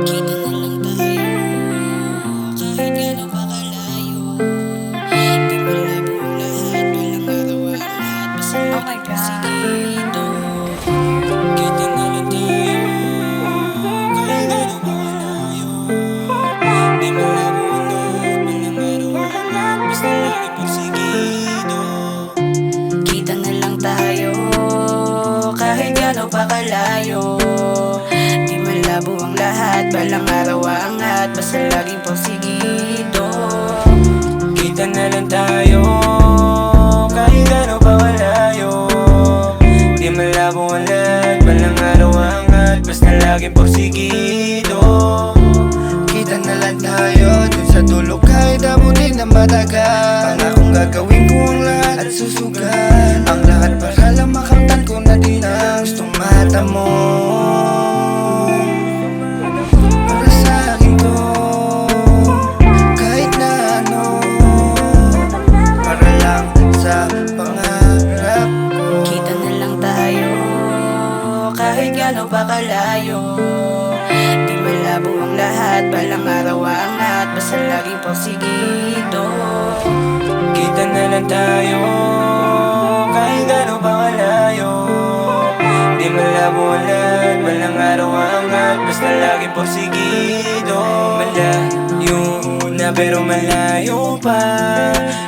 Kita na lang tayo, kahit gano'n pa kalayo. Di malabo ang lahat, walang araw ang lahat. Basta Oh my laging God. porsigido. Kita na lang tayo, kahit gano'n pa kalayo. Di malabo ang lahat, walang araw ang lahat. Basta laging porsigido. Kita na lang tayo, kahit gano'n pa kalayo. Di malabo ang lahat, balang araw aangat. Basta laging porsigido. Kita na lang tayo, kahit gano'n pa kalayo. Di malabo ang lahat, balang araw aangat. Basta laging porsigido. Kita na lang tayo dun sa dulo kahit abutin na matagal. Pangakong gagawin ko ang lahat at susugal ang lahat para lang makamtan ko na din ang gustong mata mo. Para sa akin to, kahit na ano, para lang sa pangarap ko. Kita na lang tayo, kahit gano'n pa kalayo. Di malabo ang lahat, balang araw aangat. Basta laging porsigido. Kita na lang tayo, kahit gano'n pa kalayo. Di malabo ang lahat, balang araw aangat. Basta laging porsigido. Malayo na pero malayo pa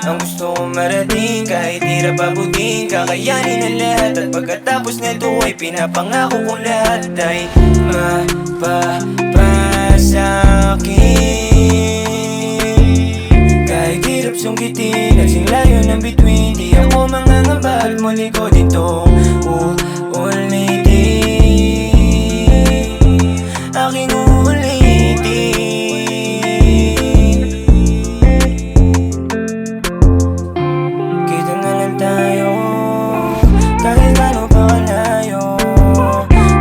ang gusto kong marating. Kahit hirap abutin, kakayanin ang lahat. At pagkatapos nito ay pinapangako kong lahat ay mapapasa'kin. Kahit hirap sungkitin at singlayo ng bituin, di ako mangangamba at muli ko dito uulitin. Aking uulitin. Kita na lang tayo, kahit gano'n pa kalayo.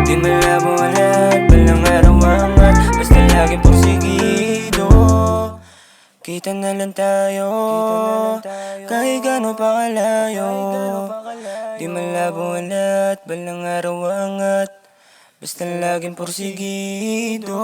Di malabo ang lahat, balang araw aangat. Basta laging porsigido. Kita na lang tayo, kahit gano'n pa kalayo. Di malabo ang lahat, balang araw aangat. Basta laging porsigido.